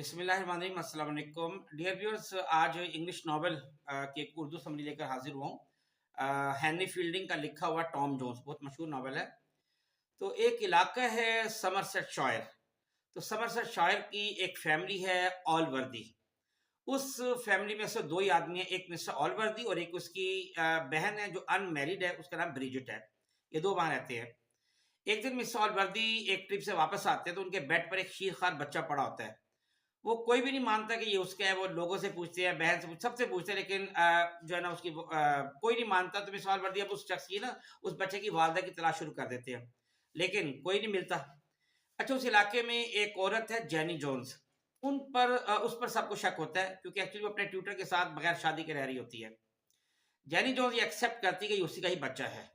बिस्मिल्लाहिर्रहमानिर्रहीम अस्सलाम वालेकुम डियर व्यूअर्स। आज इंग्लिश नॉवल की एक उर्दू समरी लेकर हाजिर हुआ हूँ। हेनरी फील्डिंग का लिखा हुआ टॉम जोन्स बहुत मशहूर नॉवल है। तो एक इलाका है समरसेटशायर। तो समरसेटशायर की एक फैमिली है ऑलवर्दी। उस फैमिली में से दो ही आदमी है, एक मिस्टर ऑलवर्दी और एक उसकी बहन है जो अनमैरिड है, उसका नाम ब्रिजिट है। ये दो वहां रहते हैं। एक दिन मिस्टर ऑलवर्दी एक ट्रिप से वापस आते हैं तो उनके बेड पर एक शीरखार बच्चा पड़ा होता है। वो कोई भी नहीं मानता कि ये उसका है। वो लोगों से पूछते हैं, बहन से सबसे पूछते हैं, लेकिन जो है ना उसकी कोई नहीं मानता। तो मिसाल वर्दी अब उस शख्स की ना उस बच्चे की वालदा की तलाश शुरू कर देते हैं, लेकिन कोई नहीं मिलता। अच्छा, उस इलाके में एक औरत है जैनी जोन्स। उस पर सबको शक होता है क्योंकि एक्चुअली वो अपने ट्यूटर के साथ बगैर शादी के रह रही होती है। जैनी जोन्स ये एक्सेप्ट करती है कि ये उसी का ही बच्चा है।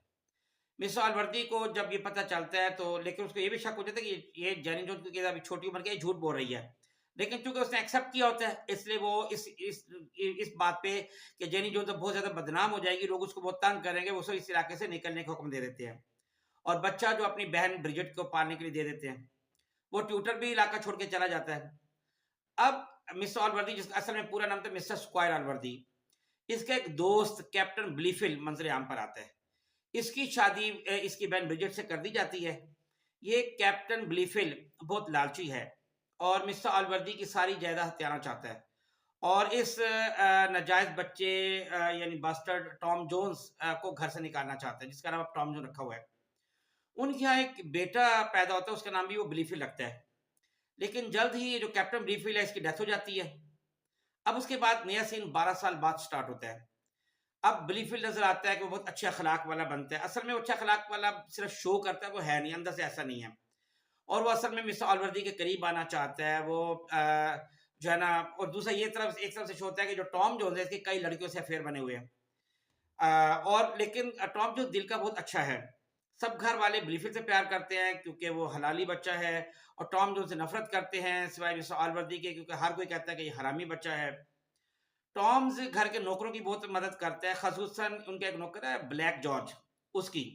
मिस ऑलवर्दी को जब ये पता चलता है तो लेकिन उसको ये भी शक हो जाता है कि ये जेनी जोन्स क्योंकि अभी छोटी उम्र के झूठ बोल रही है। लेकिन चूंकि उसने एक्सेप्ट किया होता है इसलिए वो इस बात पे कि जेनी जोन्स बहुत ज्यादा बदनाम हो जाएगी, लोग उसको बहुत तंग करेंगे, वो इस इलाके से निकलने का हुक्म दे देते हैं और बच्चा जो अपनी बहन ब्रिजेट को पालने के लिए दे देते हैं। वो ट्यूटर भी इलाका छोड़ के चला जाता है। अब मिस ऑलवर्दी, जिसका असल में पूरा नाम था मिस्टर स्क्वायर ऑलवर्दी, इसका एक दोस्त कैप्टन ब्लीफिल मंजर आम पर आता है। इसकी शादी इसकी बहन ब्रिजेट से कर दी जाती है। ये कैप्टन ब्लीफिल बहुत लालची है और मिस्टर ऑलवर्दी की सारी जायदाद हथियाना चाहता है और इस नाजायज बच्चे यानी बास्टर्ड टॉम जोन्स को घर से निकालना चाहता है, जिसका नाम अब टॉम जोन रखा हुआ है। उनके यहाँ एक बेटा पैदा होता है, उसका नाम भी वो ब्लीफिल रखता है। लेकिन जल्द ही ये जो कैप्टन ब्लीफिल है इसकी डेथ हो जाती है। अब उसके बाद नया सीन 12 साल बाद स्टार्ट होता है। अब ब्लीफिल नजर आता है कि वो बहुत अच्छे अखलाक वाला बनता है। असल में वो अच्छा अखलाक वाला सिर्फ शो करता है, वो है नहीं, अंदर से ऐसा नहीं है। और वो असल में मिस्टर ऑलवर्दी के करीब आना चाहता है। वो जो है ना, और दूसरा ये तरफ एक तरफ से शो होता है कि जो टॉम जोन्स है इसके कई लड़कियों से अफेयर बने हुए हैं। और लेकिन टॉम जोन्स दिल का बहुत अच्छा है। सब घर वाले ब्लीफिल से प्यार करते हैं क्योंकि वो हलाली बच्चा है, और टॉम जोन्स से नफरत करते हैं सिवाय मिस्टर ऑलवर्दी के, क्योंकि हर कोई कहता है कि ये हरामी बच्चा है। टॉम्स घर के नौकरों की बहुत मदद करता है, खसूसन उनका एक नौकर है ब्लैक जॉर्ज, उसकी।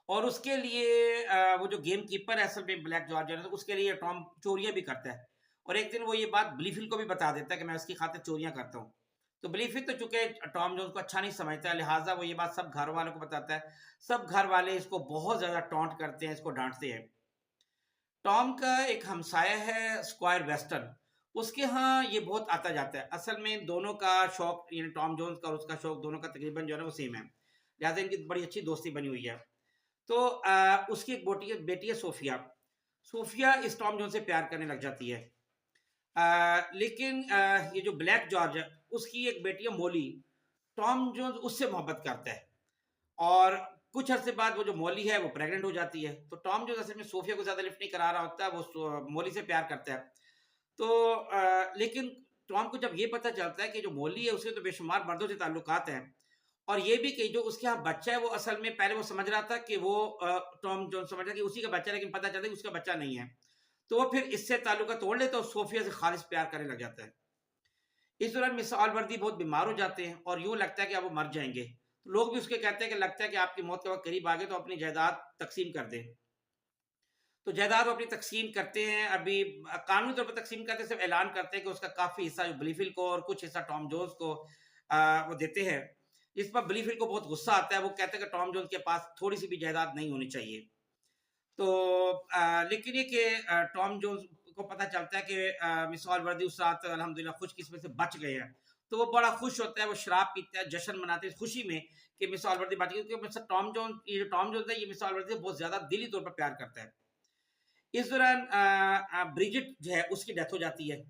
और उसके लिए वो जो गेम कीपर है असल में ब्लैक जॉर्ज है ना, तो उसके लिए टॉम चोरियां भी करता है। और एक दिन वो ये बात ब्लीफिल को भी बता देता है कि मैं उसकी खातिर चोरियां करता हूँ। तो ब्लीफिल तो चूंकि टॉम जोन्स को अच्छा नहीं समझता है, लिहाजा वो ये बात सब घर वालों को बताता है। सब घर वाले इसको बहुत ज्यादा टॉन्ट करते हैं, इसको डांटते हैं। टॉम का एक हमसाया है स्क्वायर वेस्टर्न, उसके यहाँ ये बहुत आता जाता है। असल में दोनों का शौक, यानी टॉम जोन्स का और उसका शौक दोनों का तकरीबन जो है ना वो सेम है, लिहाजा इनकी बड़ी अच्छी दोस्ती बनी हुई है। तो उसकी एक बेटी है सोफिया। सोफिया इस टॉम जोन्स से प्यार करने लग जाती है। लेकिन ये जो ब्लैक जॉर्ज है उसकी एक बेटी है मोली। टॉम जोन्स उससे मोहब्बत करता है और कुछ अरसे बाद वो जो मौली है वो प्रेग्नेंट हो जाती है। तो टॉम जो असल में सोफिया को ज्यादा लिफ्ट नहीं करा रहा होता है, वो मौली से प्यार करता है। तो लेकिन टॉम को जब ये पता चलता है कि जो मौली है उसके तो बेशुमार मर्दों से ताल्लुकात हैं, और ये भी कि जो उसके यहाँ बच्चा है वो असल में पहले वो समझ रहा था कि वो टॉम जो समझ रहा कि उसी का बच्चा है, लेकिन पता चलता है कि उसका बच्चा नहीं है। तो वो फिर इससे ताल्लुका तोड़ लेता है और सोफिया से खालिश प्यार करने लग जाता है। इस दौरान मिस ऑलवर्दी बहुत बीमार हो जाते हैं और यूं लगता है कि अब वो मर जाएंगे। तो लोग भी उसके कहते हैं कि लगता है कि आपकी मौत के वक्त करीब आ गए, तो अपनी जायदाद तकसीम कर दें। तो जायदाद वो अपनी तकसीम करते हैं। अभी कानूनी तौर पर तकसीम करते हैं, सिर्फ ऐलान करते हैं कि उसका काफी हिस्सा जो ब्लीफिल को और कुछ हिस्सा टॉम जोन्स को वो देते हैं। इस पर ब्लीफिल को बहुत गुस्सा आता है, वो कहते हैं कि टॉम जोन्स के पास थोड़ी सी भी जायदाद नहीं होनी चाहिए। तो लेकिन ये कि टॉम जोन्स को पता चलता है कि मिस ऑलवर्दी उस रात अल्हम्दुलिल्लाह खुशकिस्मत से बच गए हैं। तो वो बड़ा खुश होता है, वो शराब पीता है, जश्न मनाते हैं इस खुशी में कि मिस ऑलवर्दी बच गई, क्योंकि मिस्टर टॉम जोन्स, ये जो टॉम जोन्स है ये मिस ऑलवर्दी से बहुत ज्यादा दिली तौर पर प्यार करता है। इस दौरान ब्रिजिट जो है उसकी डेथ हो जाती है।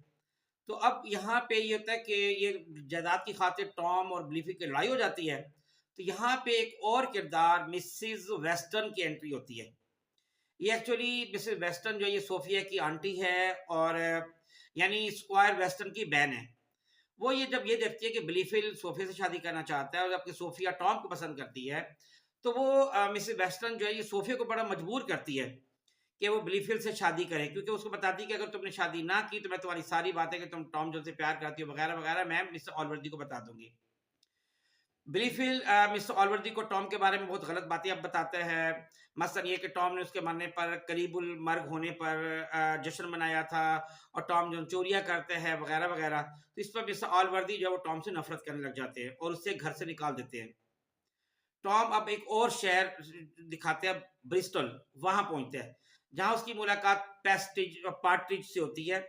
तो अब यहाँ पे ये होता है कि ये जायदाद की खातिर टॉम और ब्लीफी की लड़ाई हो जाती है। तो यहाँ पे एक और किरदार मिसिज वेस्टर्न की एंट्री होती है। ये एक्चुअली मिसेस वेस्टर्न जो है ये सोफिया की आंटी है और यानी स्क्वायर वेस्टर्न की बहन है। वो ये जब ये देखती है कि ब्लीफिल सोफिया से शादी करना चाहता है और जबकि सोफिया टॉम को पसंद करती है, तो वो मिसेस वेस्टर्न जो है ये सोफिया को बड़ा मजबूर करती है कि वो ब्लीफिल से शादी करे, क्योंकि उसको बताती है कि अगर तुमने शादी ना की तो मैं तुम्हारी सारी बातें कि तुम टॉम जोन से प्यार करती हो वगैरह वगैरह मैं मिस्टर ऑलवर्दी को बता दूंगी। ब्लीफिल मिस्टर ऑलवर्दी को टॉम के बारे में बहुत गलत बातें अब बताते हैं। मसलन ये कि टॉम ने उसके मरने पर करीबुल मर्ग होने पर जश्न मनाया था और टॉम जो चोरियां करते हैं वगैरह वगैरह। तो इस पर मिस्टर ऑलवर्दी जो है वो टॉम से नफरत करने लग जाते हैं और उससे घर से निकाल देते हैं। टॉम अब एक और शहर दिखाते हैं, ब्रिस्टल, वहां पहुंचते हैं जहां उसकी मुलाकात पेस्टिज और पार्ट्रिज से होती है।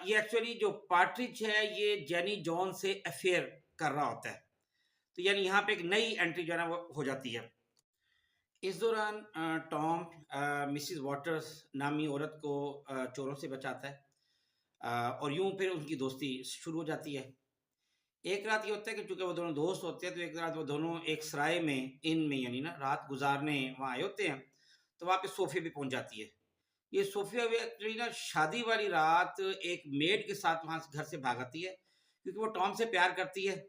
ये एक्चुअली जो पार्ट्रिज है ये जेनी जॉन से अफेयर कर रहा होता है। तो यानी यहाँ पे एक नई एंट्री जो है ना वो हो जाती है। इस दौरान टॉम मिसिस वाटर्स नामी औरत को चोरों से बचाता है, और यूं फिर उनकी दोस्ती शुरू हो जाती है। एक रात ये होता है कि चूंकि वो दोनों दोस्त होते हैं तो एक रात वो दोनों एक सराय में, इन में यानी ना, रात गुजारने वहाँ आए होते हैं। तो वहाँ पे सोफिया भी पहुंच जाती है। ये सोफिया भी एक्चुअली ना शादी वाली रात एक मेड के साथ वहाँ से घर से भागती है क्योंकि वो टॉम से प्यार करती है।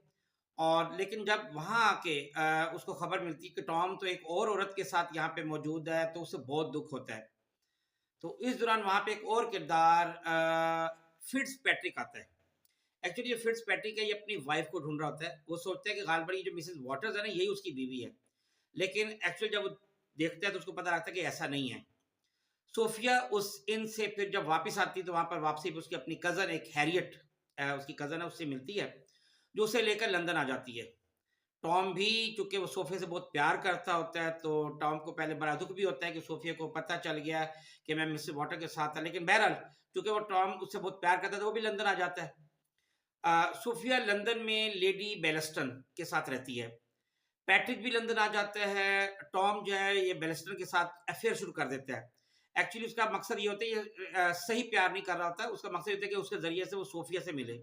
और लेकिन जब वहाँ आके उसको खबर मिलती है कि टॉम तो एक और औरत के साथ यहाँ पे मौजूद है तो उसे बहुत दुख होता है। तो इस दौरान वहाँ पे एक और किरदार फिट्स पैट्रिक आता है। एक्चुअली ये फिट्स पैट्रिक है, ये अपनी वाइफ को ढूंढ रहा होता है। वो सोचता है कि गालबड़ी ये जो मिसेस वाटर्स है ना यही उसकी बीवी है, लेकिन एक्चुअली जब वो देखता है तो उसको पता लगता है कि ऐसा नहीं है। सोफिया उस इन से फिर जब वापस आती है तो वहाँ पर वापसी पे उसकी अपनी कज़न एक हैरियट, उसकी कज़न है, उससे मिलती है जो उसे लेकर लंदन आ जाती है। टॉम भी चूंकि वो सोफिया से बहुत प्यार करता होता है तो टॉम को पहले बड़ा दुख भी होता है कि सोफिया को पता चल गया कि मैं मिसेस वाटर के साथ था, लेकिन बहरहाल चूंकि वो टॉम उससे बहुत प्यार करता था वो भी लंदन आ जाता है। सोफिया लंदन में लेडी बेलस्टन के साथ रहती है। पैट्रिक भी लंदन आ जाता है। टॉम जो है ये बेलस्टन के साथ अफेयर शुरू कर देता है। एक्चुअली उसका मकसद ये होता है, ये सही प्यार नहीं कर रहा होता, उसका मकसद ये होता है कि उसके जरिए से वो सोफिया से मिले।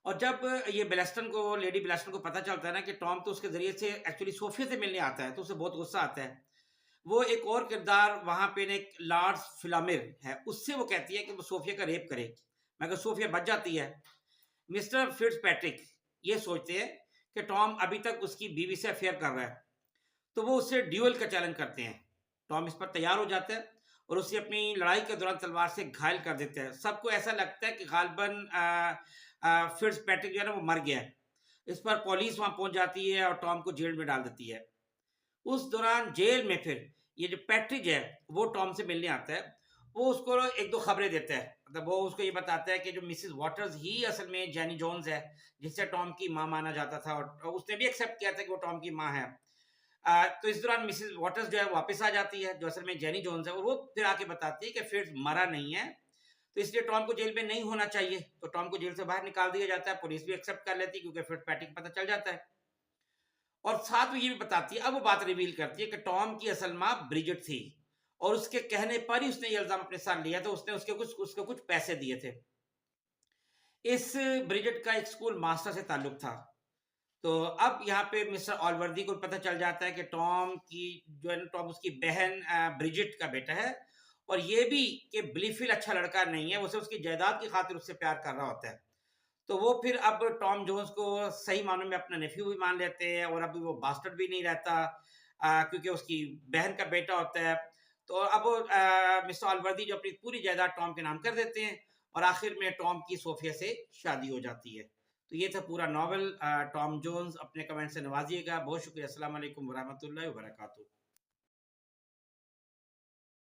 और जब ये बेलस्टन को, लेडी बेलस्टन को पता चलता है ना कि टॉम तो उसके जरिए से एक्चुअली सोफिया से मिलने आता है तो उसे बहुत गुस्सा आता है। वो एक और किरदार वहां पे ने, एक लॉर्ड फिलामिर है, उससे वो कहती है कि वो सोफिया का रेप करे, मगर सोफिया बच जाती है। मिस्टर फिट्स पैट्रिक ये सोचते हैं कि टॉम अभी तक उसकी बीवी से अफेयर कर रहा है, तो वो उससे ड्यूअल का चैलेंज करते हैं। टॉम इस पर तैयार हो जाता है और उसे अपनी लड़ाई के दौरान तलवार से घायल कर देते हैं। सबको ऐसा लगता है कि गालबन फिट्स पैट्रिक जो है ना वो मर गया है। इस पर पुलिस वहां पहुंच जाती है और टॉम को जेल में डाल देती है। उस दौरान जेल में फिर ये जो पैट्रिक है वो टॉम से मिलने आता है। वो उसको एक दो खबरें देता है, मतलब वो उसको ये बताता है कि जो मिसेस वाटर्स ही असल में जेनी जोन्स है जिसे टॉम की माँ माना जाता था, और उसने भी एक्सेप्ट किया था कि वो टॉम की माँ है। तो इस दौरान मिसेस वाटर्स जो है वापस आ जाती है, जो असल में जेनी जोन्स है, और वो फिर आके बताती है कि फिर मरा नहीं है, तो इसलिए टॉम को जेल में नहीं होना चाहिए। तो टॉम को जेल से बाहर निकाल दिया जाता है। पुलिस भी एक्सेप्ट कर लेती है क्योंकि फिर पैट्रिक पता चल जाता है। और साथ में ये भी बताती है, अब वो बात रिवील करती है कि टॉम की असल माँ ब्रिजिट थी और उसके कहने पर ही उसने ये इल्जाम अपने साथ लिया था। उसने उसके कुछ पैसे दिए थे। इस ब्रिजिट का एक स्कूल मास्टर से ताल्लुक था। तो अब यहाँ पे मिस्टर ऑलवर्दी को पता चल जाता है कि टॉम की जो है ना, टॉम उसकी बहन ब्रिजिट का बेटा है, और ये भी कि ब्लीफिल अच्छा लड़का नहीं है, उसे उसकी जायदाद की खातिर उससे प्यार कर रहा होता है। तो वो फिर अब टॉम जोन्स को सही मानों में अपना नेफ्यू भी मान लेते हैं और अभी वो बास्टर्ड भी नहीं रहता, क्योंकि उसकी बहन का बेटा होता है। तो अब मिस्टर ऑलवर्दी जो अपनी पूरी जायदाद टॉम के नाम कर देते हैं और आखिर में टॉम की सोफिया से शादी हो जाती है। तो ये था पूरा नॉवल। Tom Jones. अपने कमेंट से नवाजिएगा। बहुत शुक्रिया। अस्सलाम वालेकुम वरहमतुल्लाहि वबरकातुहू।